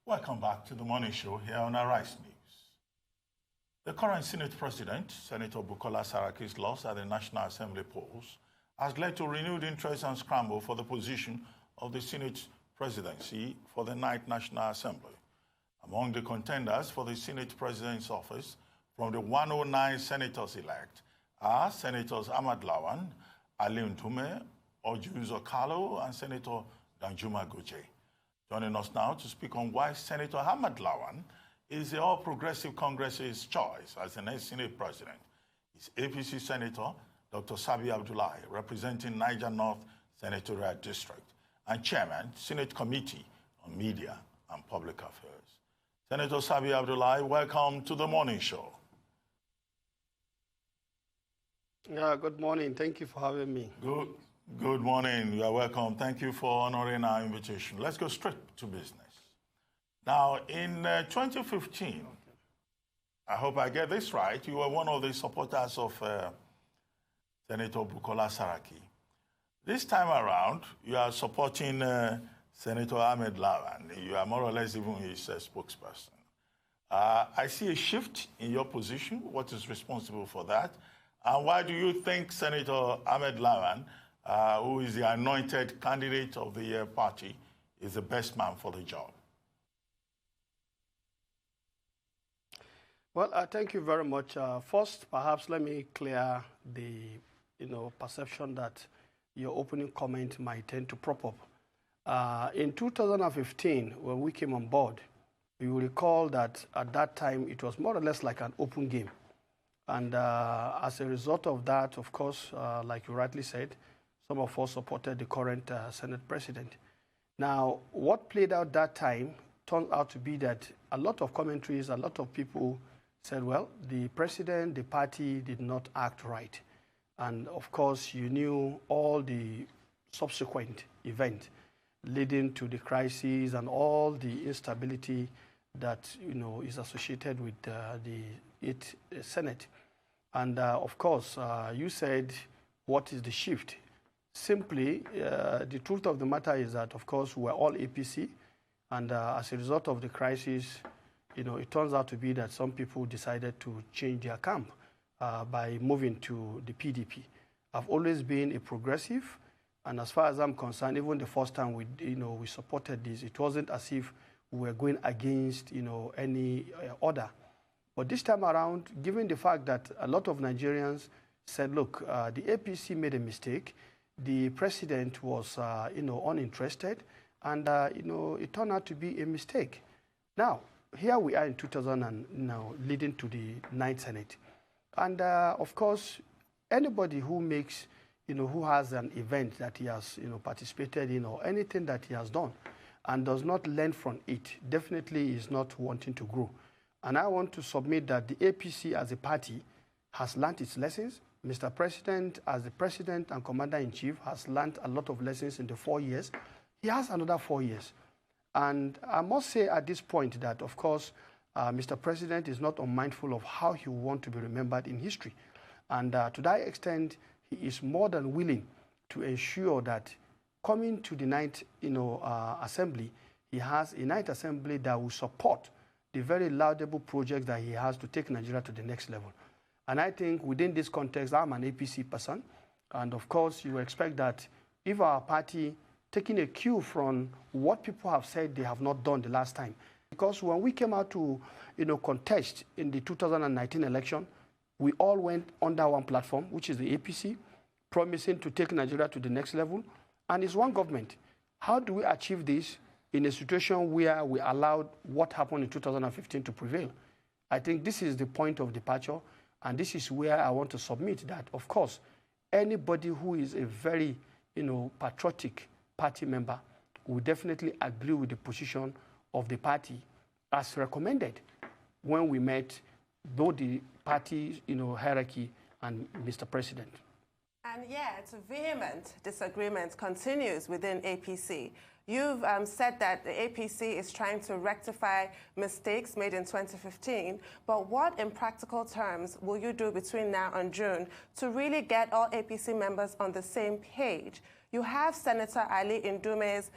Welcome back to the morning show here on Arise News. The current Senate President, Senator Bukola Saraki's loss at the National Assembly polls has led to renewed interest and scramble for the position of the Senate presidency for the 9th National Assembly. Among the contenders for the Senate President's office from the 109 senators-elect are Senators Ahmad Lawan, Aliyu Sabi, Ojuz Okalo, and Senator Danjuma Goje. Joining us now to speak on why Senator Ahmad Lawan is the All Progressive Congress's choice as the next Senate President is APC Senator Dr. Sabi Abdullahi, representing Niger North Senatorial District, and Chairman, Senate Committee on Media and Public Affairs. Senator Sabi Abdullahi, welcome to the morning show. Good morning. Thank you for having me. Good morning. You are welcome. Thank you for honoring our invitation. Let's go straight to business. Now, in 2015, I hope I get this right, you were one of the supporters of Senator Bukola Saraki. This time around, you are supporting Senator Ahmed Lawan. You are more or less even his spokesperson. I see a shift in your position. What is responsible for that? And why do you think Senator Ahmed Lawan, who is the anointed candidate of the party, is the best man for the job? Well, thank you very much. First, perhaps let me clear the perception that your opening comment might tend to prop up. In 2015, when we came on board, you will recall that at that time it was more or less like an open game. And as a result of that, of course, like you rightly said, some of us supported the current Senate President. Now, what played out that time turned out to be that a lot of commentaries, a lot of people said, well, the President, the party did not act right. And of course, you knew all the subsequent events leading to the crisis and all the instability that is associated with the Senate. And of course, you said, what is the shift? Simply, the truth of the matter is that, of course, we're all APC, and as a result of the crisis, it turns out to be that some people decided to change their camp by moving to the PDP. I've always been a progressive, and as far as I'm concerned, even the first time we supported this, it wasn't as if we were going against any order. But this time around, given the fact that a lot of Nigerians said, look, the APC made a mistake, the president was uninterested, and it turned out to be a mistake. Now, here we are in 2000 leading to the 9th Senate. And of course, anybody who makes, who has an event that he has, participated in or anything that he has done and does not learn from it, definitely is not wanting to grow. And I want to submit that the APC as a party has learned its lessons. Mr. President, as the President and Commander-in-Chief, has learned a lot of lessons in the 4 years. He has another 4 years. And I must say at this point that, of course, Mr. President is not unmindful of how he will want to be remembered in history. And to that extent, he is more than willing to ensure that coming to the 9th Assembly, he has a 9th Assembly that will support the very laudable projects that he has to take Nigeria to the next level. And I think within this context, I'm an APC person. And of course, you expect that if our party taking a cue from what people have said they have not done the last time. Because when we came out to contest in the 2019 election, we all went under one platform, which is the APC, promising to take Nigeria to the next level. And it's one government. How do we achieve this in a situation where we allowed what happened in 2015 to prevail? I think this is the point of departure. And this is where I want to submit that, of course, anybody who is a very, patriotic party member will definitely agree with the position of the party as recommended when we met both the party, hierarchy and Mr. President. And yet, vehement disagreement continues within APC. You've said that the APC is trying to rectify mistakes made in 2015, but what in practical terms will you do between now and June to really get all APC members on the same page? You have Senator Aliyu Sabi's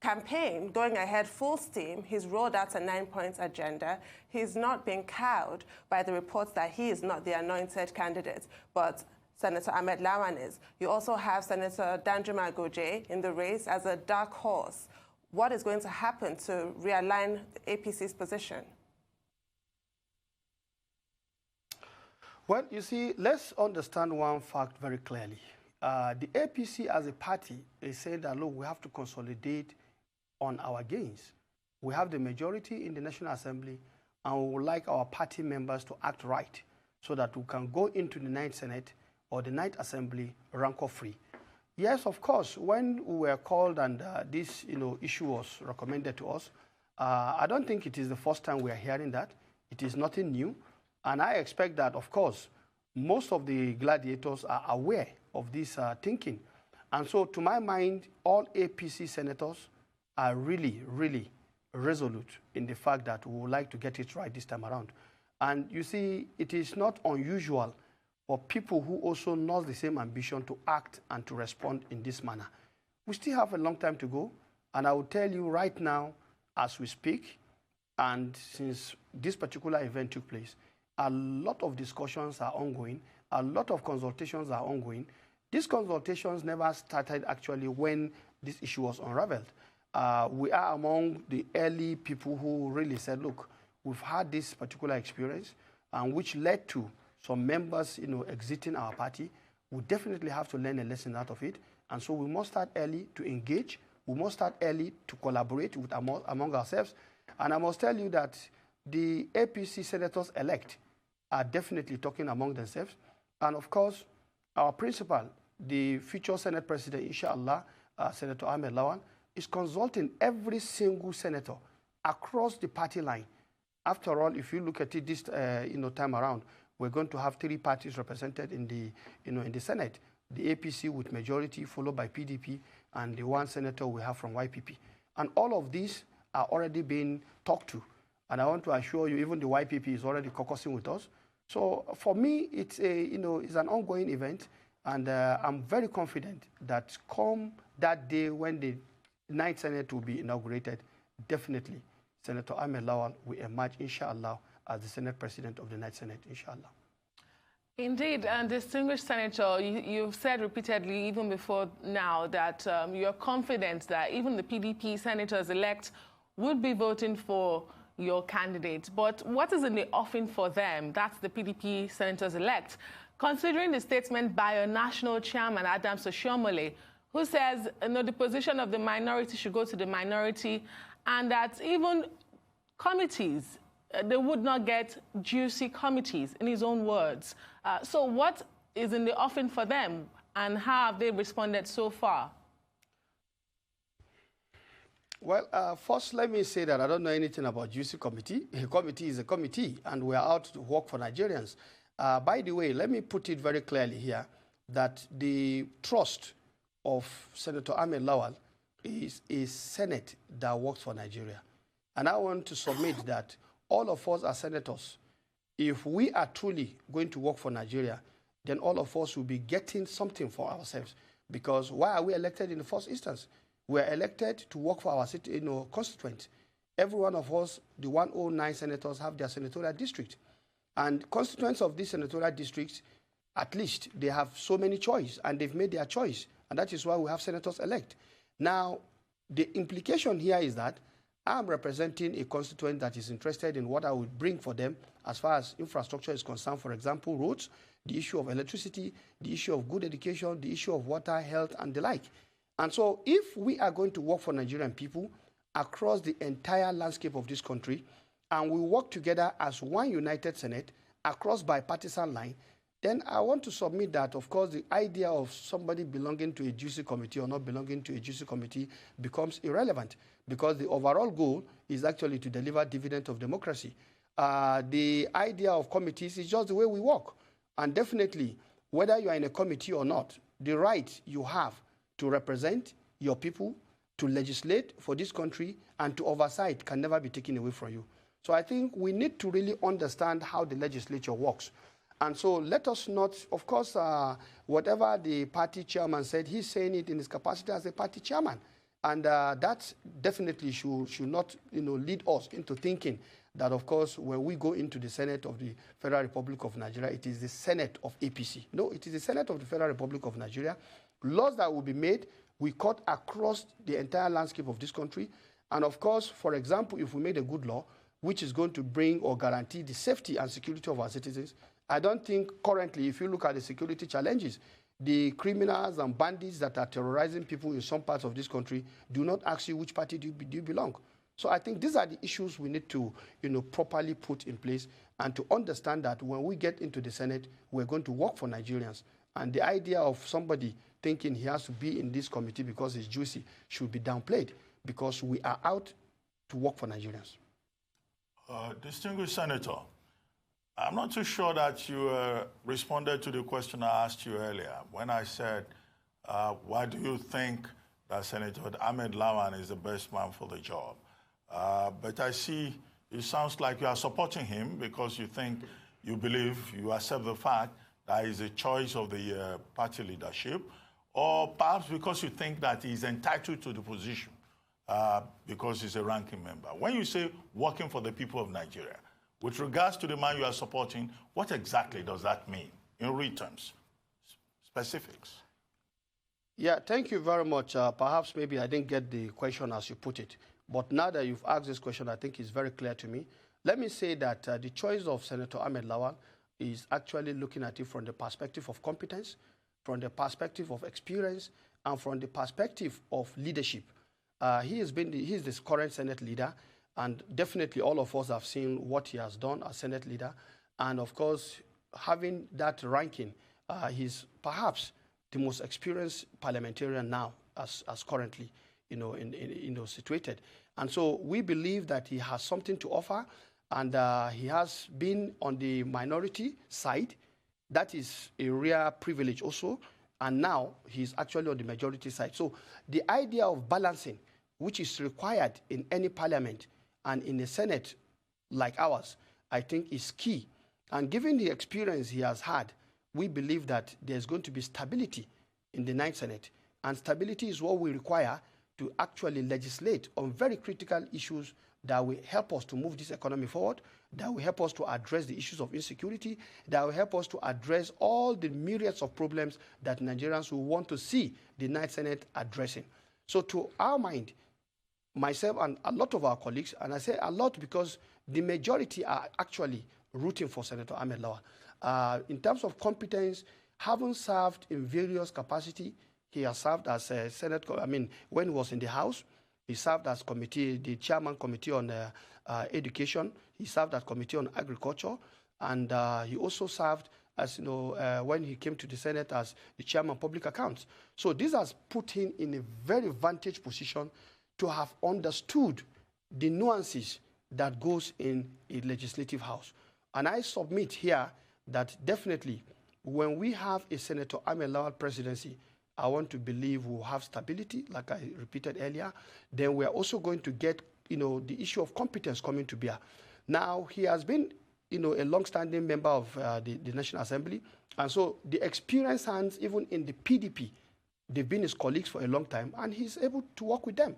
campaign going ahead full steam. He's rolled out a 9-point agenda. He's not been cowed by the reports that he is not the anointed candidate, but Senator Ahmed Lawan is. You also have Senator Danjuma Goje in the race as a dark horse. What is going to happen to realign the APC's position? Well, you see, let's understand one fact very clearly. The APC as a party is saying that, look, we have to consolidate on our gains. We have the majority in the National Assembly, and we would like our party members to act right so that we can go into the 9th Senate or the 9th Assembly rancor-free. Yes, of course, when we were called and this issue was recommended to us, I don't think it is the first time we are hearing that. It is nothing new. And I expect that, of course, most of the gladiators are aware of this thinking. And so, to my mind, all APC senators are really, really resolute in the fact that we would like to get it right this time around. And you see, it is not unusual for people who also know the same ambition to act and to respond in this manner. We still have a long time to go, and I will tell you right now, as we speak, and since this particular event took place, a lot of discussions are ongoing, a lot of consultations are ongoing. These consultations never started actually when this issue was unraveled. We are among the early people who really said, look, we've had this particular experience, and which led to some members exiting our party. We definitely have to learn a lesson out of it. And so we must start early to engage. We must start early to collaborate with among ourselves. And I must tell you that the APC senators-elect are definitely talking among themselves. And of course, our principal, the future Senate President, inshallah, Senator Ahmed Lawan, is consulting every single senator across the party line. After all, if you look at it this time around, we're going to have 3 parties represented in the Senate. The APC with majority, followed by PDP, and the 1 senator we have from YPP. And all of these are already being talked to. And I want to assure you, even the YPP is already caucusing with us. So for me, it's it's an ongoing event, and I'm very confident that come that day when the 9th Senate will be inaugurated, definitely Senator Ahmed Lawan will emerge, inshallah, as the Senate President of the 9th Senate, inshallah. Indeed, and distinguished Senator, you've said repeatedly, even before now, that you're confident that even the PDP senators-elect would be voting for your candidate. But what is in the offing for them? That's the PDP senators-elect. Considering the statement by a national chairman, Adams Oshiomhole, who says the position of the minority should go to the minority, and that even committees, they would not get juicy committees, in his own words. So what is in the offing for them, and how have they responded so far? Well, first, let me say that I don't know anything about juicy committee. A committee is a committee, and we are out to work for Nigerians. By the way, let me put it very clearly here that the trust of Senator Ahmed Lawan is a Senate that works for Nigeria. And I want to submit that all of us as senators, if we are truly going to work for Nigeria, then all of us will be getting something for ourselves. Because why are we elected in the first instance? We are elected to work for our constituents. Every one of us, the 109 senators, have their senatorial district. And constituents of these senatorial districts, at least, they have so many choices, and they've made their choice. And that is why we have senators elect. Now, the implication here is that I'm representing a constituent that is interested in what I would bring for them as far as infrastructure is concerned. For example, roads, the issue of electricity, the issue of good education, the issue of water, health, and the like. And so if we are going to work for Nigerian people across the entire landscape of this country, and we work together as one united Senate across bipartisan line, then I want to submit that, of course, the idea of somebody belonging to a juicy committee or not belonging to a juicy committee becomes irrelevant, because the overall goal is actually to deliver dividend of democracy. The idea of committees is just the way we work. And definitely, whether you are in a committee or not, the right you have to represent your people, to legislate for this country, and to oversight can never be taken away from you. So I think we need to really understand how the legislature works. And so let us not, of course, whatever the party chairman said, he's saying it in his capacity as a party chairman. And that definitely should not, lead us into thinking that, of course, when we go into the Senate of the Federal Republic of Nigeria, it is the Senate of APC. No, it is the Senate of the Federal Republic of Nigeria. Laws that will be made, we cut across the entire landscape of this country. And of course, for example, if we made a good law, which is going to bring or guarantee the safety and security of our citizens, I don't think currently, if you look at the security challenges, the criminals and bandits that are terrorizing people in some parts of this country do not ask you which party do you belong. So I think these are the issues we need to, properly put in place and to understand that when we get into the Senate, we're going to work for Nigerians. And the idea of somebody thinking he has to be in this committee because it's juicy should be downplayed, because we are out to work for Nigerians. Distinguished Senator, I'm not too sure that you responded to the question I asked you earlier when I said, why do you think that Senator Ahmed Lawan is the best man for the job? But I see it sounds like you are supporting him because you think, you believe, you accept the fact that he's a choice of the party leadership, or perhaps because you think that he's entitled to the position because he's a ranking member. When you say working for the people of Nigeria, with regards to the man you are supporting, what exactly does that mean in real terms, specifics? Yeah, thank you very much. Perhaps maybe I didn't get the question as you put it, but now that you've asked this question, I think it's very clear to me. Let me say that the choice of Senator Ahmed Lawan is actually looking at it from the perspective of competence, from the perspective of experience, and from the perspective of leadership. He is the current Senate leader, and definitely all of us have seen what he has done as Senate leader. And of course, having that ranking, he's perhaps the most experienced parliamentarian now as currently situated. And so we believe that he has something to offer, and he has been on the minority side. That is a rare privilege also. And now he's actually on the majority side. So the idea of balancing, which is required in any parliament and in a Senate like ours, I think is key. And given the experience he has had, we believe that there's going to be stability in the Ninth Senate. And stability is what we require to actually legislate on very critical issues that will help us to move this economy forward, that will help us to address the issues of insecurity, that will help us to address all the myriads of problems that Nigerians will want to see the Ninth Senate addressing. So to our mind, myself and a lot of our colleagues, and I say a lot because the majority are actually rooting for Senator Ahmed Lawan. In terms of competence, having served in various capacity, he has served as a Senate, when he was in the House, he served as the chairman committee on education, he served as committee on agriculture, and he also served as, when he came to the Senate as the chairman of public accounts. So this has put him in a very vantage position to have understood the nuances that goes in a legislative house. And I submit here that definitely when we have a Senator Ahmed Lawan presidency, I want to believe we'll have stability, like I repeated earlier. Then we're also going to get, the issue of competence coming to bear. Now, he has been, a long-standing member of the National Assembly. And so the experienced hands, even in the PDP, they've been his colleagues for a long time, and he's able to work with them.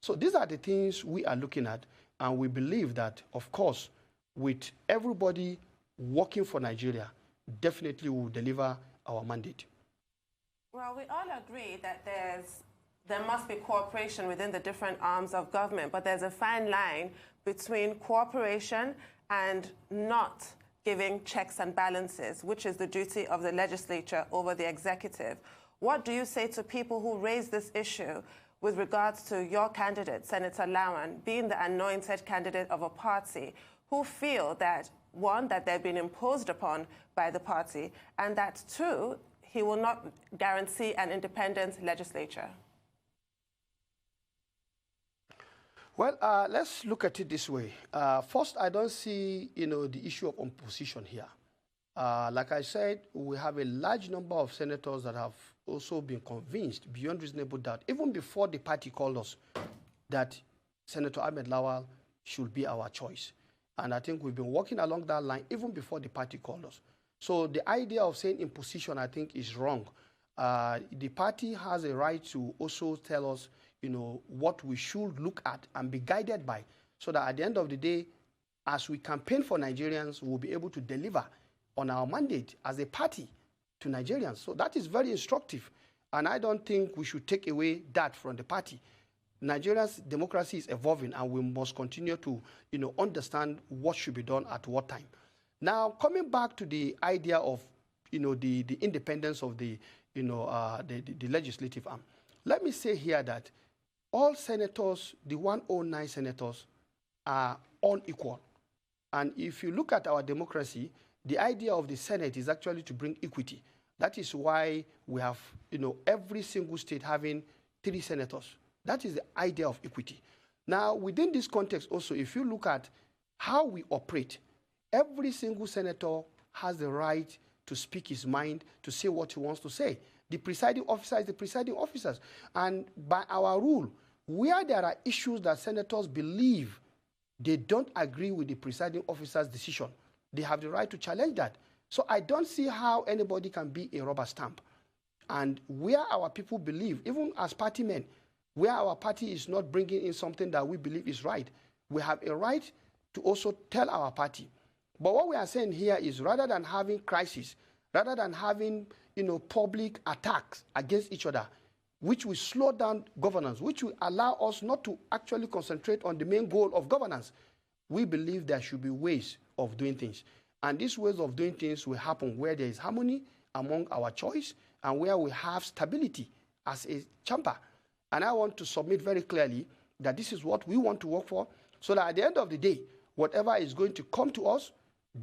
So these are the things we are looking at, and we believe that, of course, with everybody working for Nigeria, definitely will deliver our mandate. Well, we all agree that there must be cooperation within the different arms of government, but there's a fine line between cooperation and not giving checks and balances, which is the duty of the legislature over the executive. What do you say to people who raise this issue with regards to your candidate, Senator Lawan, being the anointed candidate of a party, who feel that, one, that they've been imposed upon by the party, and that, two, he will not guarantee an independent legislature? Well, let's look at it this way. First, I don't see, the issue of opposition here. Like I said, we have a large number of senators that have also been convinced beyond reasonable doubt, even before the party called us, that Senator Ahmed Lawan should be our choice. And I think we've been working along that line even before the party called us. So the idea of saying imposition, I think, is wrong. The party has a right to also tell us, what we should look at and be guided by, so that at the end of the day, as we campaign for Nigerians, we'll be able to deliver on our mandate as a party to Nigerians. So that is very instructive. And I don't think we should take away that from the party. Nigeria's democracy is evolving, and we must continue to, understand what should be done at what time. Now, coming back to the idea of, the independence of the legislative arm, let me say here that all senators, the 109 senators, are all equal. And if you look at our democracy, the idea of the Senate is actually to bring equity. That is why we have, every single state having 3 senators. That is the idea of equity. Now, within this context also, if you look at how we operate, every single senator has the right to speak his mind, to say what he wants to say. The presiding officer is the presiding officers. And by our rule, where there are issues that senators believe they don't agree with the presiding officer's decision, they have the right to challenge that. So I don't see how anybody can be a rubber stamp. And where our people believe, even as party men, where our party is not bringing in something that we believe is right, we have a right to also tell our party. But what we are saying here is, rather than having crisis, rather than having public attacks against each other, which will slow down governance, which will allow us not to actually concentrate on the main goal of governance, we believe there should be ways of doing things. And these ways of doing things will happen where there is harmony among our choice and where we have stability as a chamber. And I want to submit very clearly that this is what we want to work for, so that at the end of the day, whatever is going to come to us,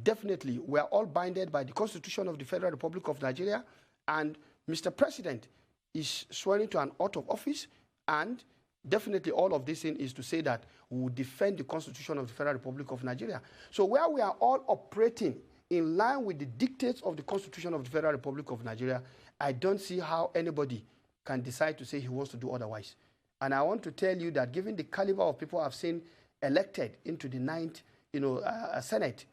definitely we are all binded by the Constitution of the Federal Republic of Nigeria, and Mr. President is swearing to an oath of office, and definitely all of this thing is to say that we will defend the Constitution of the Federal Republic of Nigeria. So where we are all operating in line with the dictates of the Constitution of the Federal Republic of Nigeria, I don't see how anybody can decide to say he wants to do otherwise. And I want to tell you that given the caliber of people I've seen elected into the 9th Senate,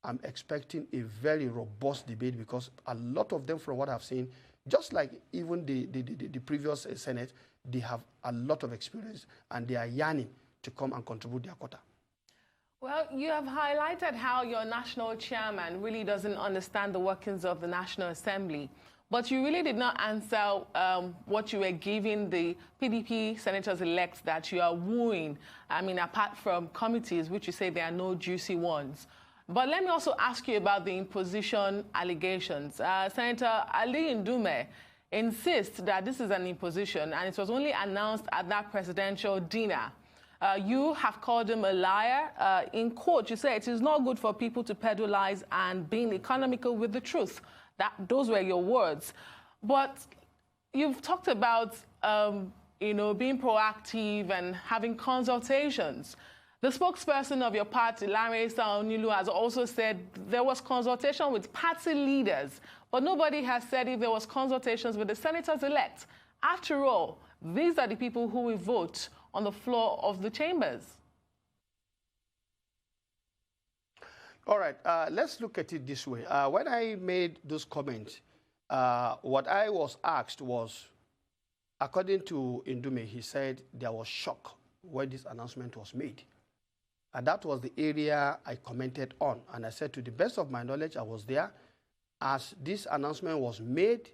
I'm expecting a very robust debate, because a lot of them, from what I've seen, just like even the previous Senate, they have a lot of experience and they are yearning to come and contribute their quota. Well, you have highlighted how your national chairman really doesn't understand the workings of the National Assembly. But you really did not answer what you were giving the PDP senators-elect that you are wooing, I mean, apart from committees, which you say there are no juicy ones. But let me also ask you about the imposition allegations. Senator Aliyu Sabi insists that this is an imposition, and it was only announced at that presidential dinner. You have called him a liar. In court, you say it is not good for people to peddle lies and being economical with the truth. Those were your words. But you've talked about, being proactive and having consultations. The spokesperson of your party, Lawan, has also said there was consultation with party leaders, but nobody has said if there was consultations with the senators-elect. After all, these are the people who will vote on the floor of the chambers. All right, let's look at it this way. When I made those comments, what I was asked was, according to Ndume, he said there was shock when this announcement was made. And that was the area I commented on. And I said, to the best of my knowledge, I was there. As this announcement was made,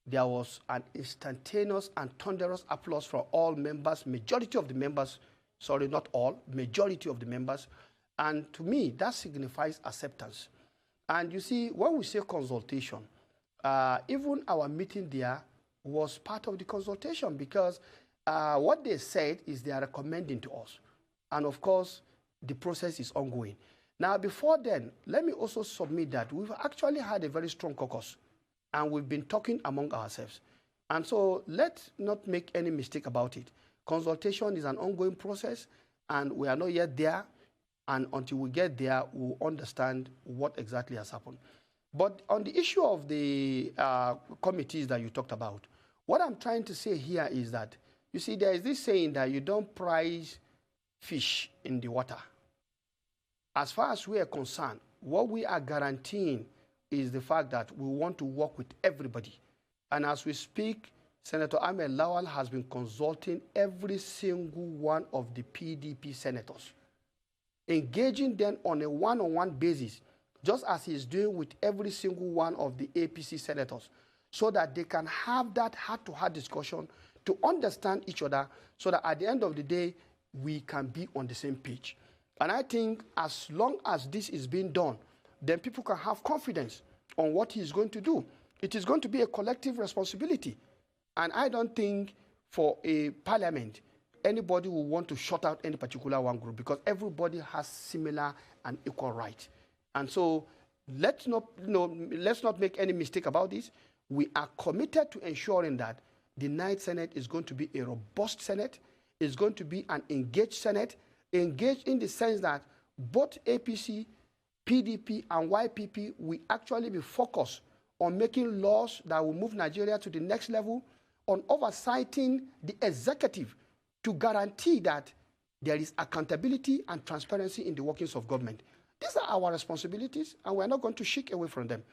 there was an instantaneous and thunderous applause from all members, majority of the members, sorry, not all, majority of the members. And to me, that signifies acceptance. And you see, when we say consultation, even our meeting there was part of the consultation, because what they said is they are recommending to us. And of course, the process is ongoing. Now, before then, let me also submit that we've actually had a very strong caucus, and we've been talking among ourselves. And so let's not make any mistake about it. Consultation is an ongoing process, and we are not yet there. And until we get there, we'll understand what exactly has happened. But on the issue of the committees that you talked about, what I'm trying to say here is that, you see, there is this saying that you don't prize fish in the water. As far as we are concerned, what we are guaranteeing is the fact that we want to work with everybody. And as we speak, Senator Ahmed Lawan has been consulting every single one of the PDP senators, engaging them on a one-on-one basis, just as he is doing with every single one of the APC senators, so that they can have that heart-to-heart discussion to understand each other, so that at the end of the day, we can be on the same page. And I think as long as this is being done, then people can have confidence on what he is going to do. It is going to be a collective responsibility. And I don't think for a parliament, anybody will want to shut out any particular one group, because everybody has similar and equal rights. And so let's not make any mistake about this. We are committed to ensuring that the Ninth Senate is going to be a robust Senate, is going to be an engaged Senate, engaged in the sense that both APC, PDP, and YPP will actually be focused on making laws that will move Nigeria to the next level, on oversighting the executive to guarantee that there is accountability and transparency in the workings of government. These are our responsibilities, and we're not going to shirk away from them.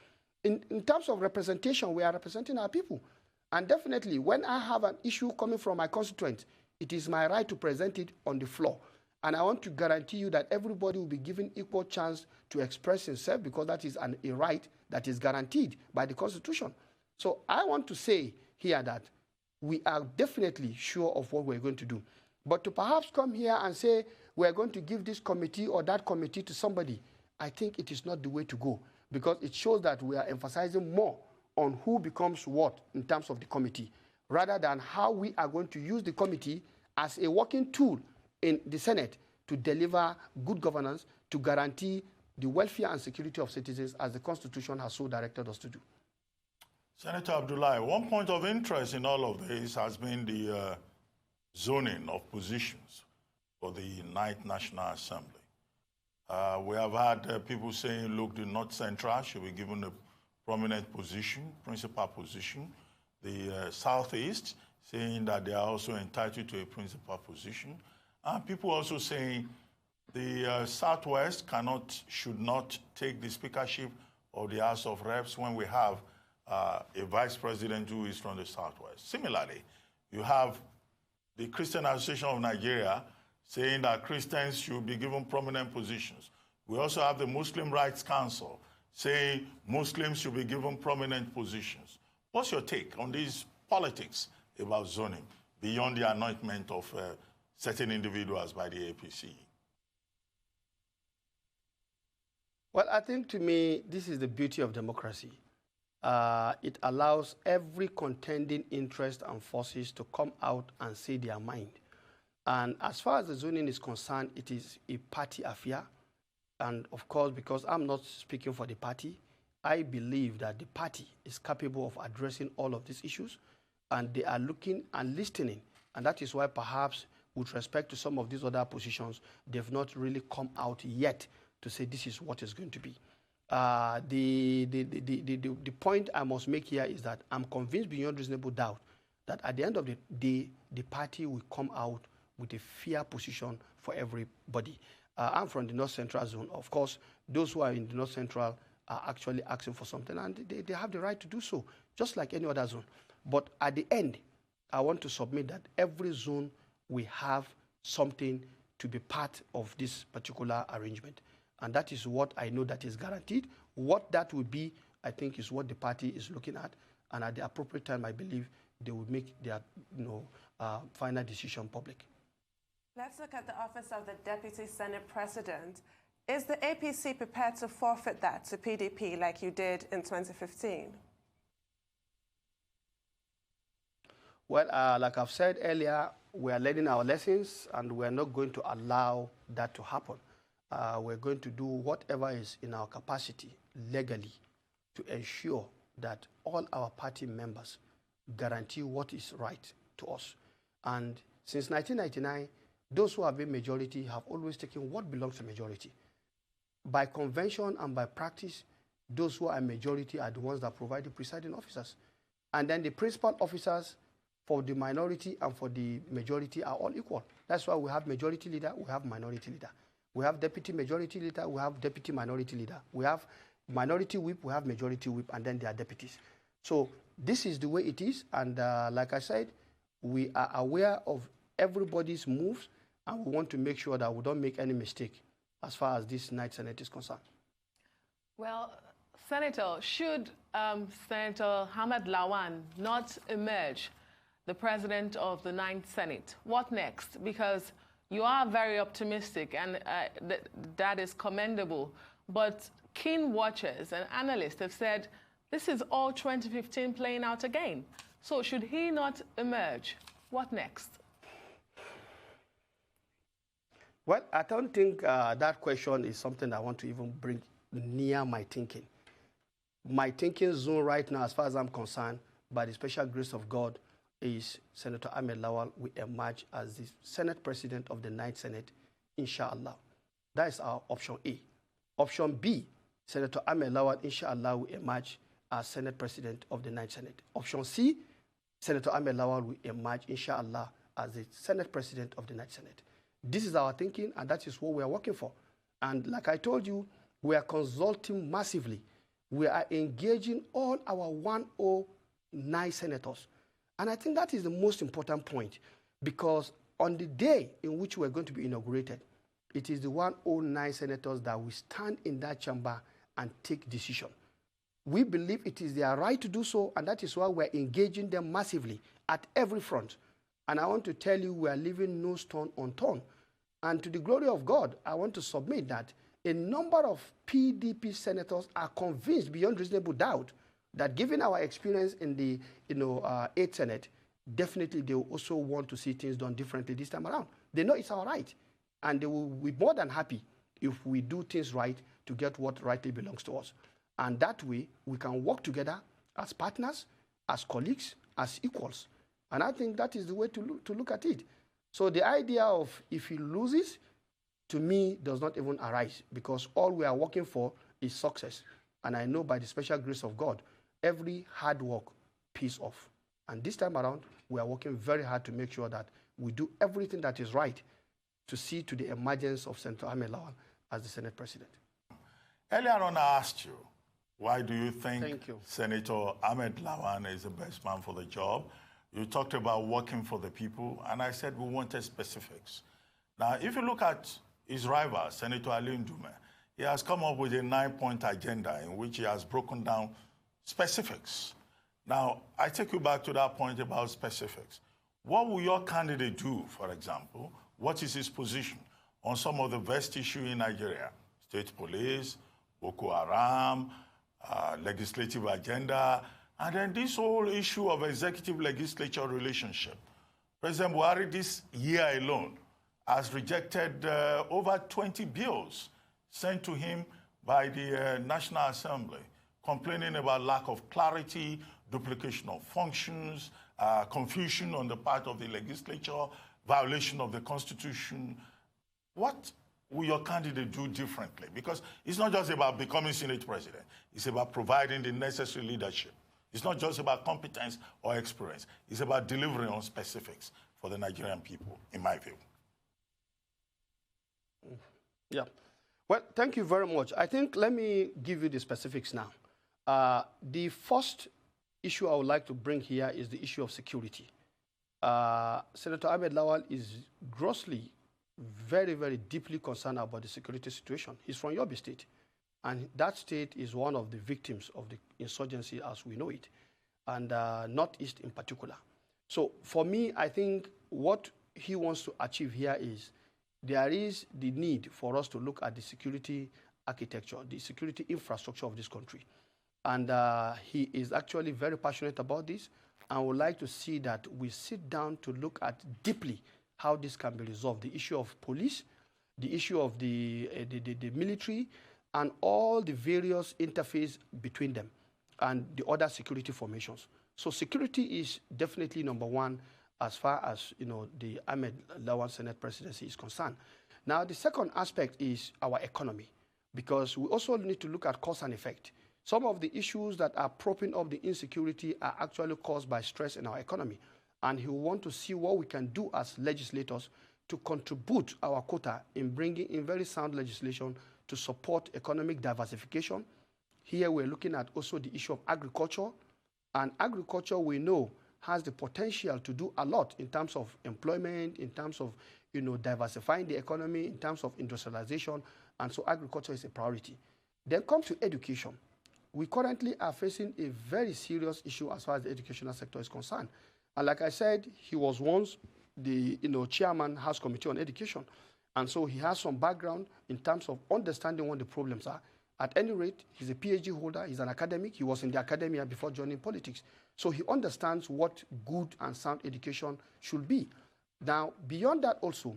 In terms of representation, we are representing our people. And definitely, when I have an issue coming from my constituents, it is my right to present it on the floor. And I want to guarantee you that everybody will be given equal chance to express himself, because that is a right that is guaranteed by the Constitution. So I want to say here that we are definitely sure of what we're going to do. But to perhaps come here and say we're going to give this committee or that committee to somebody, I think it is not the way to go, because it shows that we are emphasizing more on who becomes what in terms of the committee, rather than how we are going to use the committee as a working tool in the Senate to deliver good governance, to guarantee the welfare and security of citizens as the Constitution has so directed us to do. Senator Abdullahi, one point of interest in all of this has been the zoning of positions for the Ninth National Assembly. We have had people saying, look, the North Central should be given a prominent position, principal position. The Southeast saying that they are also entitled to a principal position. And people also saying the Southwest should not take the speakership of the House of Reps when we have a vice president who is from the Southwest. Similarly, you have the Christian Association of Nigeria saying that Christians should be given prominent positions. We also have the Muslim Rights Council saying Muslims should be given prominent positions. What's your take on these politics about zoning beyond the anointment of certain individuals by the APC? Well, I think to me, this is the beauty of democracy. It allows every contending interest and forces to come out and say their mind. And as far as the zoning is concerned, it is a party affair. And of course, because I'm not speaking for the party, I believe that the party is capable of addressing all of these issues, and they are looking and listening. And that is why perhaps with respect to some of these other positions, they've not really come out yet to say this is what is going to be. The point I must make here is that I'm convinced beyond reasonable doubt that at the end of the day, the party will come out with a fair position for everybody. I'm from the North Central zone. Of course, those who are in the North Central are actually asking for something, and they have the right to do so, just like any other zone. But at the end, I want to submit that every zone will have something to be part of this particular arrangement. And that is what I know that is guaranteed. What that will be, I think, is what the party is looking at. And at the appropriate time, I believe they will make their final decision public. Let's look at the office of the Deputy Senate President. Is the APC prepared to forfeit that to PDP like you did in 2015? Well, like I've said earlier, we are learning our lessons, and we're not going to allow that to happen. We're going to do whatever is in our capacity legally to ensure that all our party members guarantee what is right to us. And since 1999, those who have been majority have always taken what belongs to majority. By convention and by practice, those who are majority are the ones that provide the presiding officers. And then the principal officers for the minority and for the majority are all equal. That's why we have majority leader, we have minority leader. We have deputy majority leader, we have deputy minority leader. We have minority whip, we have majority whip, and then there are deputies. So this is the way it is. And like I said, we are aware of everybody's moves, and we want to make sure that we don't make any mistake as far as this Ninth Senate is concerned. Well, Senator, should Senator Ahmed Lawan not emerge the president of the Ninth Senate, what next? Because you are very optimistic, and that is commendable. But keen watchers and analysts have said this is all 2015 playing out again. So should he not emerge, what next? Well, I don't think that question is something I want to even bring near my thinking. My thinking zone right now, as far as I'm concerned, by the special grace of God, is Senator Ahmed Lawan will emerge as the Senate President of the Ninth Senate, inshallah. That is our option A. Option B, Senator Ahmed Lawan, inshallah, will emerge as Senate President of the Ninth Senate. Option C, Senator Ahmed Lawan will emerge, inshallah, as the Senate President of the Ninth Senate. This is our thinking, and that is what we are working for. And like I told you, we are consulting massively. We are engaging all our 109 senators. And I think that is the most important point, because on the day in which we are going to be inaugurated, it is the 109 senators that will stand in that chamber and take decision. We believe it is their right to do so, and that is why we are engaging them massively at every front. And I want to tell you, we are leaving no stone unturned. And to the glory of God, I want to submit that a number of PDP senators are convinced beyond reasonable doubt that given our experience in the 8th Senate, definitely they will also want to see things done differently this time around. They know it's our right, and they will be more than happy if we do things right to get what rightly belongs to us. And that way, we can work together as partners, as colleagues, as equals. And I think that is the way to look at it. So the idea of if he loses, to me, does not even arise, because all we are working for is success. And I know by the special grace of God, every hard work pays off. And this time around, we are working very hard to make sure that we do everything that is right to see to the emergence of Senator Ahmed Lawan as the Senate President. Earlier on, I asked you, why do you think Senator Ahmed Lawan is the best man for the job? You talked about working for the people, and I said we wanted specifics. Now, if you look at his rival, Senator Aliyu Sabi, he has come up with a 9-point agenda in which he has broken down specifics. Now, I take you back to that point about specifics. What will your candidate do, for example? What is his position on some of the vast issues in Nigeria? State police, Boko Haram, legislative agenda, and then this whole issue of executive-legislature relationship. President Buhari this year alone has rejected over 20 bills sent to him by the National Assembly, complaining about lack of clarity, duplication of functions, confusion on the part of the legislature, violation of the Constitution. What will your candidate do differently? Because it's not just about becoming Senate President. It's about providing the necessary leadership. It's not just about competence or experience. It's about delivering on specifics for the Nigerian people, in my view. Yeah. Well, thank you very much. I think let me give you the specifics now. The first issue I would like to bring here is the issue of security. Senator Ahmed Lawan is grossly, very, very deeply concerned about the security situation. He's from Yobe State, and that state is one of the victims of the insurgency as we know it, and Northeast in particular. So for me, I think what he wants to achieve here is there is the need for us to look at the security architecture, the security infrastructure of this country. And he is actually very passionate about this, and would like to see that we sit down to look at deeply how this can be resolved. The issue of police, the issue of the military, and all the various interface between them, and the other security formations. So security is definitely number one as far as the Ahmed Lawan Senate presidency is concerned. Now, the second aspect is our economy, because we also need to look at cause and effect. Some of the issues that are propping up the insecurity are actually caused by stress in our economy. And he will want to see what we can do as legislators to contribute our quota in bringing in very sound legislation to support economic diversification. Here we're looking at also the issue of agriculture, And agriculture, we know, has the potential to do a lot in terms of employment, in terms of diversifying the economy, in terms of industrialization, and so agriculture is a priority. Then comes to education. We currently are facing a very serious issue as far as the educational sector is concerned. And like I said, he was once the chairman House Committee on Education. And so he has some background in terms of understanding what the problems are. At any rate, he's a PhD holder, he's an academic, he was in the academia before joining politics. So he understands what good and sound education should be. Now, beyond that also,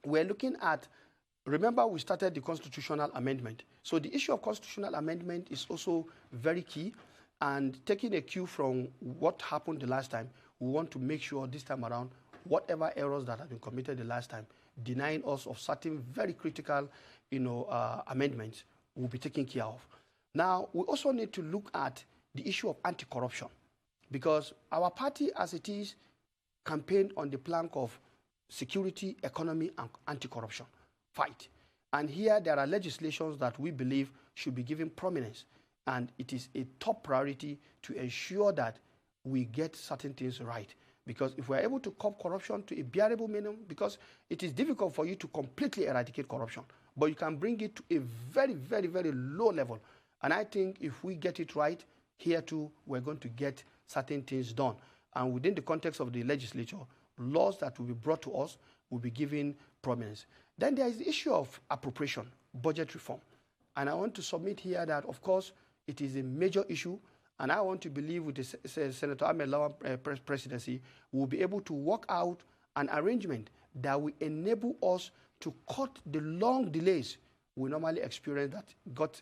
we're looking at, remember we started the constitutional amendment. So the issue of constitutional amendment is also very key, and taking a cue from what happened the last time, we want to make sure this time around, whatever errors that have been committed the last time, denying us of certain very critical amendments, will be taken care of. Now, we also need to look at the issue of anti-corruption, because our party, as it is, campaigned on the plank of security, economy, and anti-corruption fight. And here there are legislations that we believe should be given prominence, and it is a top priority to ensure that we get certain things right. Because if we're able to curb corruption to a bearable minimum, because it is difficult for you to completely eradicate corruption, but you can bring it to a very, very, very low level. And I think if we get it right, here too, we're going to get certain things done. And within the context of the legislature, laws that will be brought to us will be given prominence. Then there is the issue of appropriation, budget reform. And I want to submit here that, of course, it is a major issue. And I want to believe with the Senator Ahmed Lawan presidency, we'll be able to work out an arrangement that will enable us to cut the long delays we normally experience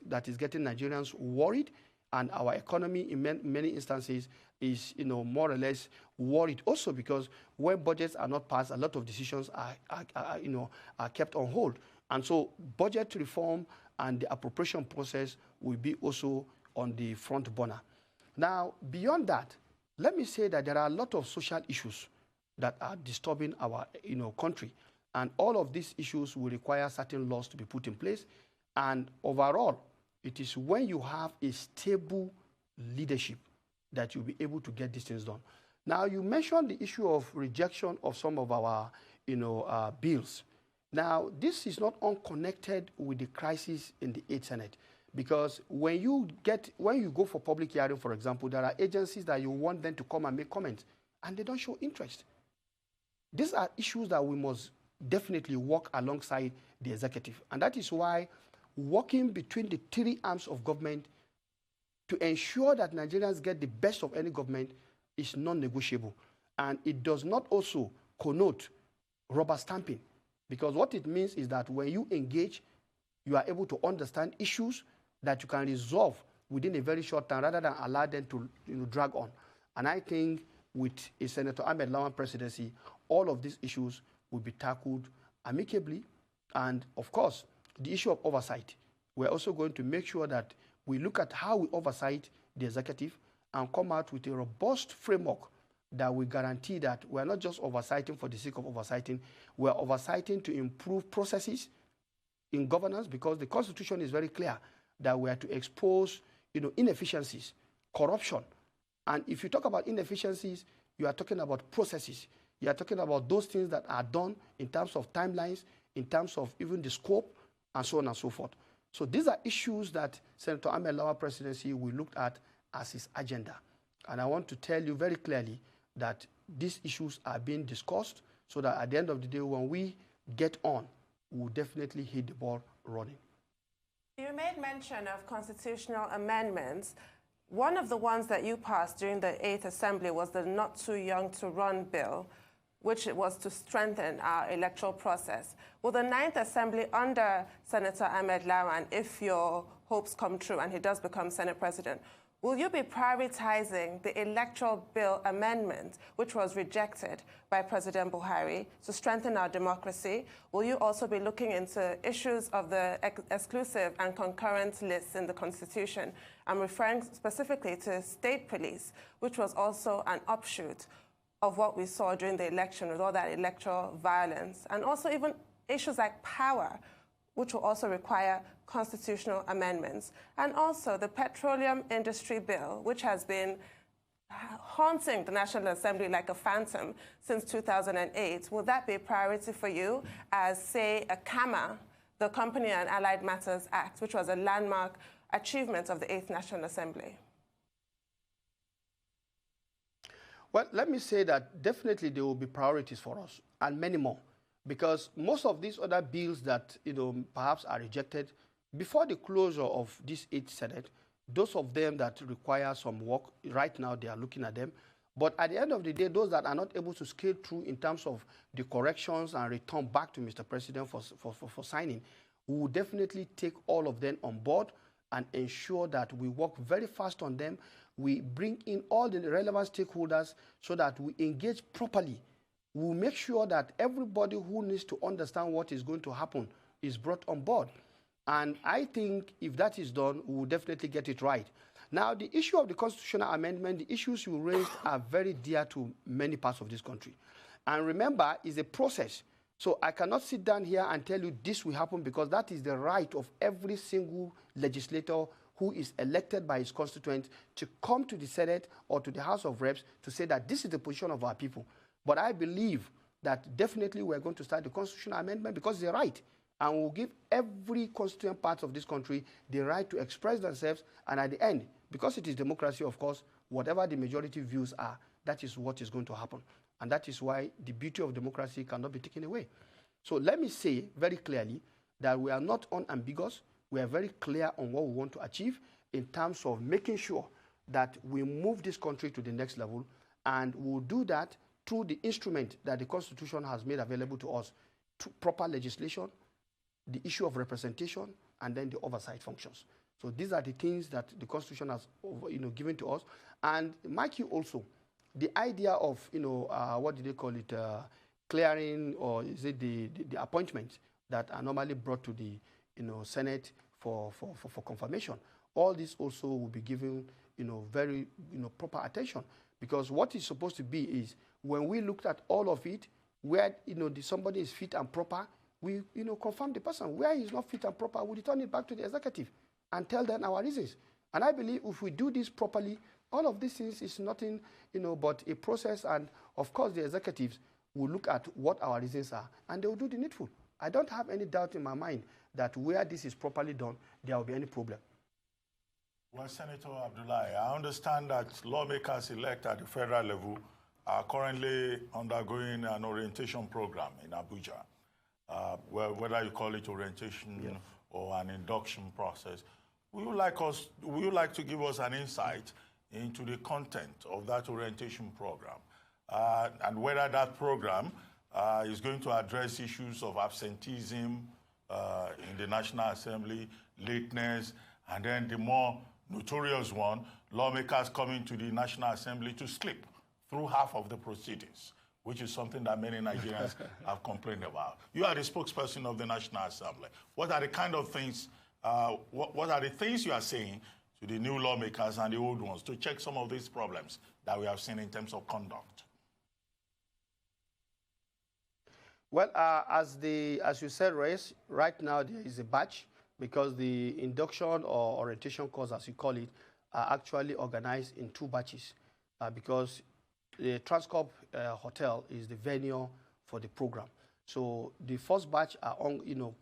that is getting Nigerians worried, and our economy in many instances is more or less worried also, because when budgets are not passed, a lot of decisions are kept on hold. And so budget reform and the appropriation process will be also on the front burner. Now, beyond that, let me say that there are a lot of social issues that are disturbing our country. And all of these issues will require certain laws to be put in place. And overall, it is when you have a stable leadership that you'll be able to get these things done. Now, you mentioned the issue of rejection of some of our bills. Now, this is not unconnected with the crisis in the 8th Senate. Because when you go for public hearing, for example, there are agencies that you want them to come and make comments, and they don't show interest. These are issues that we must definitely work alongside the executive. And that is why working between the three arms of government to ensure that Nigerians get the best of any government is non-negotiable. And it does not also connote rubber stamping, because what it means is that when you engage, you are able to understand issues that you can resolve within a very short time rather than allow them to drag on. And I think with a Senator Ahmed Lawan presidency, all of these issues will be tackled amicably. And of course, the issue of oversight, we're also going to make sure that we look at how we oversight the executive and come out with a robust framework that will guarantee that we're not just oversighting for the sake of oversighting, we're oversighting to improve processes in governance, because the Constitution is very clear that we are to expose inefficiencies, corruption. And if you talk about inefficiencies, you are talking about processes. You are talking about those things that are done in terms of timelines, in terms of even the scope, and so on and so forth. So these are issues that Senator Ahmed Lawan presidency will look at as his agenda. And I want to tell you very clearly that these issues are being discussed so that at the end of the day, when we get on, we'll definitely hit the ball running. You made mention of constitutional amendments. One of the ones that you passed during the 8th Assembly was the Not Too Young to Run bill, which was to strengthen our electoral process. Will the 9th Assembly under Senator Ahmed Lawan, if your hopes come true and he does become Senate President, will you be prioritizing the electoral bill amendment, which was rejected by President Buhari, to strengthen our democracy? Will you also be looking into issues of the exclusive and concurrent lists in the Constitution? I'm referring specifically to state police, which was also an offshoot of what we saw during the election with all that electoral violence, and also even issues like power, which will also require constitutional amendments. And also the petroleum industry bill, which has been haunting the National Assembly like a phantom since 2008. Will that be a priority for you as, say, a CAMA, the Company and Allied Matters Act, which was a landmark achievement of the 8th National Assembly? Well, let me say that definitely there will be priorities for us, and many more, because most of these other bills that perhaps are rejected before the closure of this 8th Senate, those of them that require some work, right now they are looking at them. But at the end of the day, those that are not able to scale through in terms of the corrections and return back to Mr. President for signing, we will definitely take all of them on board and ensure that we work very fast on them. We bring in all the relevant stakeholders so that we engage properly. We'll make sure that everybody who needs to understand what is going to happen is brought on board. And I think if that is done, we will definitely get it right. Now, the issue of the constitutional amendment, the issues you raised are very dear to many parts of this country. And remember, it's a process. So I cannot sit down here and tell you this will happen, because that is the right of every single legislator who is elected by his constituents to come to the Senate or to the House of Reps to say that this is the position of our people. But I believe that definitely we're going to start the constitutional amendment because it's a right. And we'll give every constituent part of this country the right to express themselves. And at the end, because it is democracy, of course, whatever the majority views are, that is what is going to happen. And that is why the beauty of democracy cannot be taken away. So let me say very clearly that we are not unambiguous. We are very clear on what we want to achieve in terms of making sure that we move this country to the next level. And we'll do that through the instrument that the Constitution has made available to us, to proper legislation, the issue of representation, and then the oversight functions. So these are the things that the Constitution has given to us. And Mikey also, the idea of, what do they call it, clearing, or is it the appointments that are normally brought to the Senate for confirmation. All this also will be given very proper attention, because what is supposed to be is when we looked at all of it, where somebody is fit and proper, we confirm the person. Where he is not fit and proper, we return it back to the executive and tell them our reasons. And I believe if we do this properly, all of these things is nothing but a process. And of course, the executives will look at what our reasons are and they will do the needful. I don't have any doubt in my mind that where this is properly done, there will be any problem. Well, Senator Abdullahi, I understand that lawmakers elected at the federal level are currently undergoing an orientation program in Abuja. Whether you call it orientation or an induction process, would you like to give us an insight into the content of that orientation program and whether that program is going to address issues of absenteeism in the National Assembly, lateness, and then the more notorious one, lawmakers coming to the National Assembly to slip through half of the proceedings, which is something that many Nigerians have complained about. You are the spokesperson of the National Assembly. What are the kind of things, what are the things you are saying to the new lawmakers and the old ones to check some of these problems that we have seen in terms of conduct? Well, as you said, Reyes, right now there is a batch, because the induction or orientation course, as you call it, are actually organized in 2 batches, because the Transcorp Hotel is the venue for the program. So the first batch are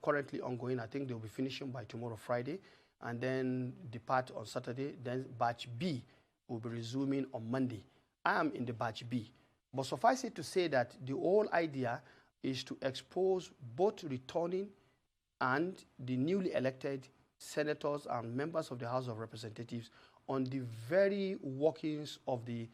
currently ongoing. I think they'll be finishing by tomorrow, Friday, and then depart on Saturday. Then batch B will be resuming on Monday. I am in the batch B. But suffice it to say that the whole idea is to expose both returning and the newly elected senators and members of the House of Representatives on the very workings of the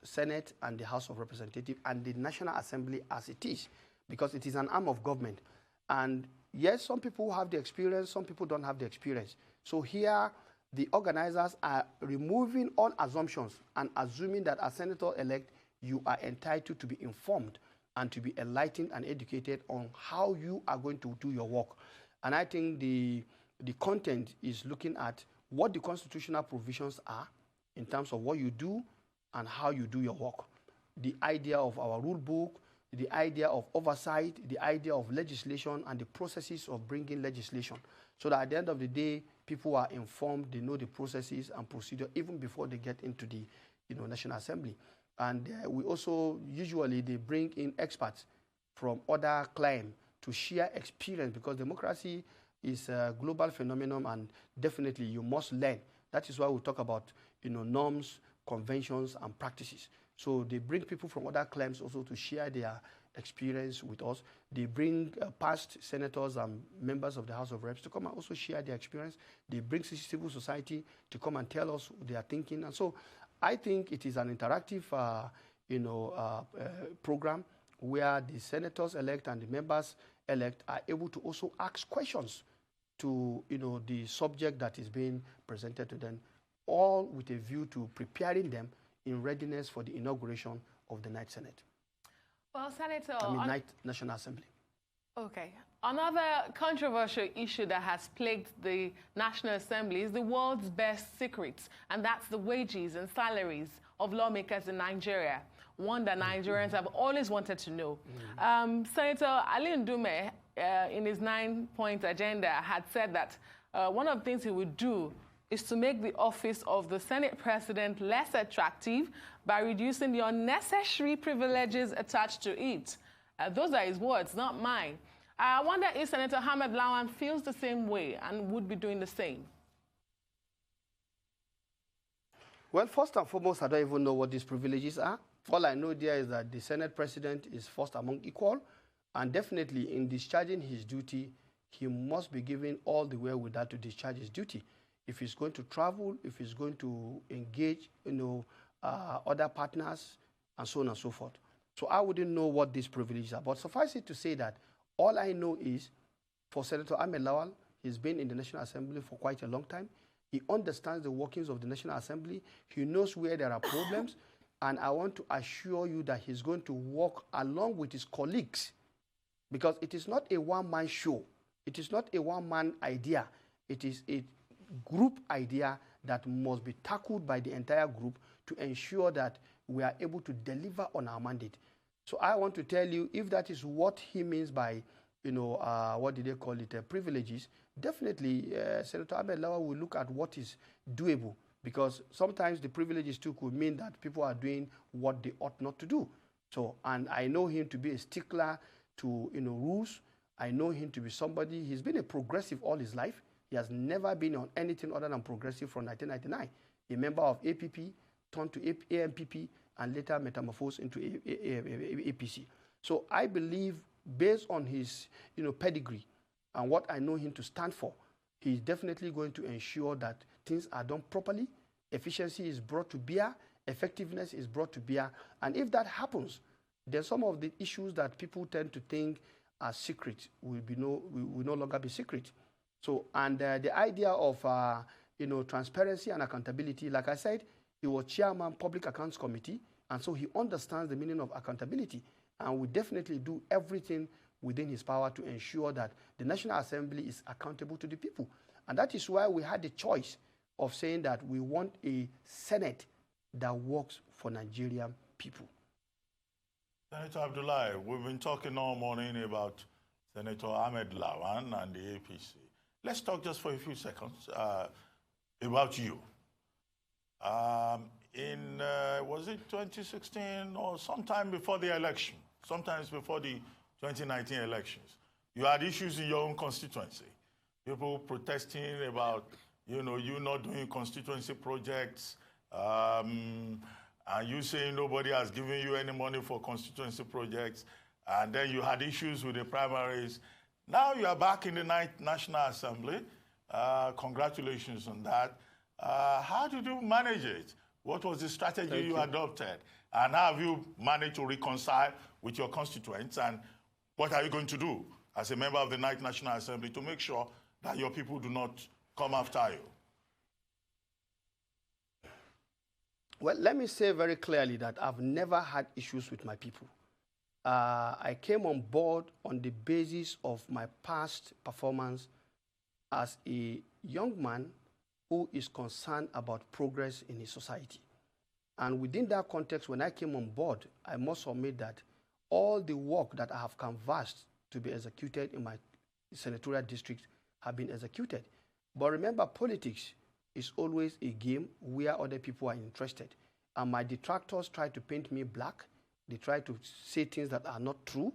Senate and the House of Representatives and the National Assembly as it is, because it is an arm of government. And yes, some people have the experience, some people don't have the experience. So here, the organizers are removing all assumptions and assuming that as senator-elect, you are entitled to be informed and to be enlightened and educated on how you are going to do your work. And I think the content is looking at what the constitutional provisions are in terms of what you do and how you do your work. The idea of our rule book, the idea of oversight, the idea of legislation, and the processes of bringing legislation. So that at the end of the day, people are informed, they know the processes and procedure even before they get into the National Assembly. And we also, usually they bring in experts from other climes to share experience, because democracy is a global phenomenon, and definitely you must learn. That is why we talk about norms, conventions, and practices. So they bring people from other climes also to share their experience with us. They bring past senators and members of the House of Reps to come and also share their experience. They bring civil society to come and tell us their thinking. And so I think it is an interactive program where the senators-elect and the members-elect are able to also ask questions to the subject that is being presented to them, all with a view to preparing them in readiness for the inauguration of the Ninth Senate. Well, Senator... Ninth National Assembly. Okay. Another controversial issue that has plagued the National Assembly is the world's best secrets, and that's the wages and salaries of lawmakers in Nigeria, one that Nigerians have always wanted to know. Senator Aliyu Ndume, in his 9-point agenda, had said that one of the things he would do is to make the office of the Senate President less attractive by reducing the unnecessary privileges attached to it. Those are his words, not mine. I wonder if Senator Ahmed Lawan feels the same way and would be doing the same. Well, first and foremost, I don't even know what these privileges are. All I know there is that the Senate President is first among equal, and definitely in discharging his duty, he must be given all the wherewithal to discharge his duty. If he's going to travel, if he's going to engage, other partners, and so on and so forth. So I wouldn't know what these privileges are. But suffice it to say that all I know is, for Senator Ahmed Lawan, he's been in the National Assembly for quite a long time. He understands the workings of the National Assembly. He knows where there are problems. And I want to assure you that he's going to work along with his colleagues, because it is not a one-man show. It is not a one-man idea. It is a group idea that must be tackled by the entire group to ensure that we are able to deliver on our mandate. So I want to tell you, if that is what he means by, what did they call it, privileges, definitely Senator Ahmed Lawan will look at what is doable, because sometimes the privileges too could mean that people are doing what they ought not to do. So, and I know him to be a stickler to, rules. I know him to be somebody, he's been a progressive all his life. He has never been on anything other than progressive from 1999. A member of APP, turned to AMPP, and later metamorphosed into APC. So I believe, based on his pedigree and what I know him to stand for, he's definitely going to ensure that things are done properly, efficiency is brought to bear, effectiveness is brought to bear. And if that happens, then some of the issues that people tend to think are secret will no longer be secret. So, and the idea of transparency and accountability, like I said, he was chairman Public Accounts Committee, and so he understands the meaning of accountability, and will definitely do everything within his power to ensure that the National Assembly is accountable to the people. And that is why we had the choice of saying that we want a Senate that works for Nigerian people. Senator Abdullahi, we've been talking all morning about Senator Ahmed Lawan and the APC. Let's talk just for a few seconds about you. Was it 2016 or sometime before the election, sometimes before the 2019 elections, you had issues in your own constituency. People protesting about, you not doing constituency projects, and you saying nobody has given you any money for constituency projects, and then you had issues with the primaries. Now you are back in the Ninth National Assembly. Congratulations on that. How did you manage it? What was the strategy you adopted? And how have you managed to reconcile with your constituents? And what are you going to do as a member of the Ninth National Assembly to make sure that your people do not come after you? Well, let me say very clearly that I've never had issues with my people. I came on board on the basis of my past performance as a young man who is concerned about progress in his society. And within that context, when I came on board, I must admit that all the work that I have canvassed to be executed in my senatorial district have been executed. But remember, politics is always a game where other people are interested. and my detractors try to paint me black. They try to say things that are not true.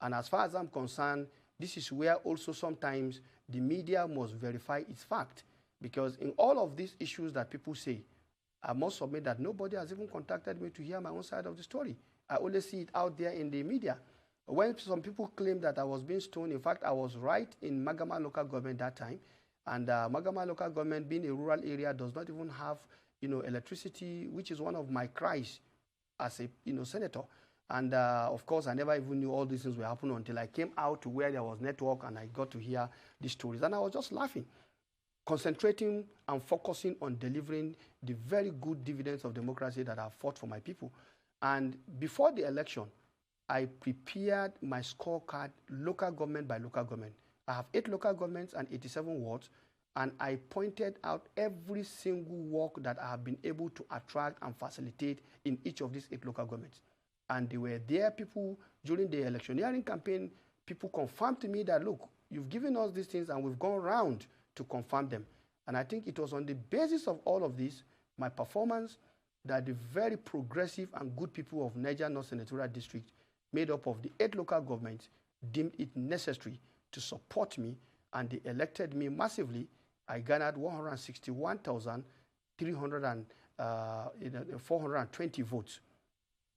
And as far as I'm concerned, this is where also sometimes the media must verify its fact. Because in all of these issues that people say, I must admit that nobody has even contacted me to hear my own side of the story. I only see it out there in the media. When some people claim that I was being stoned, in fact, I was right in Magama local government that time. And Magama local government, being a rural area, does not even have, electricity, which is one of my cries as a, senator. And of course, I never even knew all these things were happening until I came out to where there was network and I got to hear these stories. And I was just laughing, concentrating and focusing on delivering the very good dividends of democracy that I've fought for my people. And before the election, I prepared my scorecard local government by local government. I have 8 local governments and 87 wards, and I pointed out every single work that I have been able to attract and facilitate in each of these 8 local governments. And they were there, people, during the electioneering campaign, people confirmed to me that, look, you've given us these things and we've gone around to confirm them. And I think it was on the basis of all of this, my performance, that the very progressive and good people of Niger North Senatorial District, made up of the 8 local governments, deemed it necessary to support me, and they elected me massively. I garnered 161,420 votes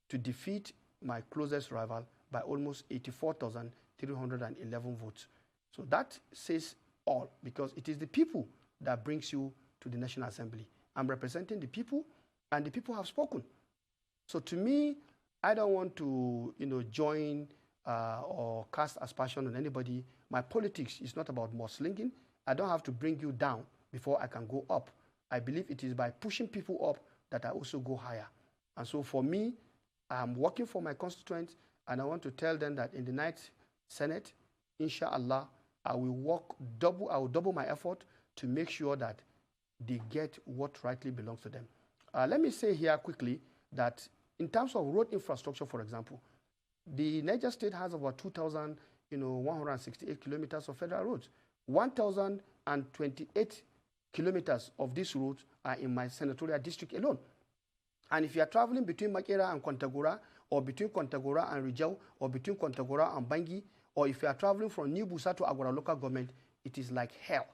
to defeat my closest rival by almost 84,311 votes. So that says all, because it is the people that brings you to the National Assembly. I'm representing the people, and the people have spoken. So to me, I don't want to, join or cast aspersion on anybody. My politics is not about mudslinging. I don't have to bring you down before I can go up. I believe it is by pushing people up that I also go higher. And so for me, I'm working for my constituents, and I want to tell them that in the next Senate, inshallah, I will double my effort to make sure that they get what rightly belongs to them. Let me say here quickly that in terms of road infrastructure, for example, the Niger State has about 2,168 kilometers of federal roads. 1,028 kilometers of these roads are in my senatorial district alone. And if you are traveling between Makera and Kontagora, or between Kontagora and Rijau, or between Kontagora and Bangi, or if you are traveling from New Busa to Agora local government, it is like hell.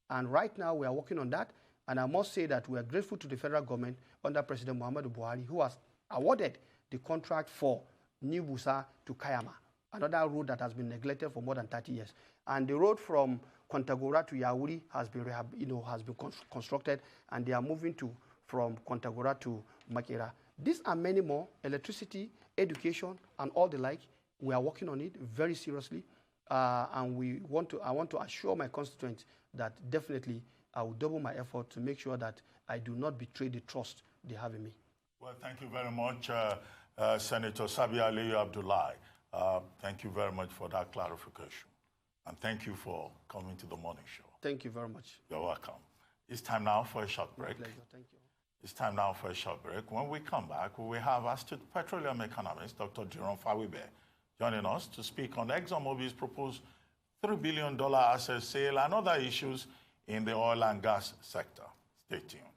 And right now we are working on that. And I must say that we are grateful to the federal government under President Muhammadu Buhari, who has awarded the contract for New Busa to Kayama, another road that has been neglected for more than 30 years. And the road from Kontagora to Yauri has been, constructed, and they are moving from Kontagora to Makera. These are many more: electricity, education, and all the like. We are working on it very seriously, and I want to assure my constituents that definitely I will double my effort to make sure that I do not betray the trust they have in me. Well, thank you very much, Senator Sabi Aliyu Abdullahi. Thank you very much for that clarification. And thank you for coming to the morning show. Thank you very much. You're welcome. It's time now for a short break. My pleasure. Thank you. It's time now for a short break. When we come back, we will have astute petroleum economist, Dr. Jerome Fawibe, joining us to speak on ExxonMobil's proposed $3 billion asset sale and other issues in the oil and gas sector. Stay tuned.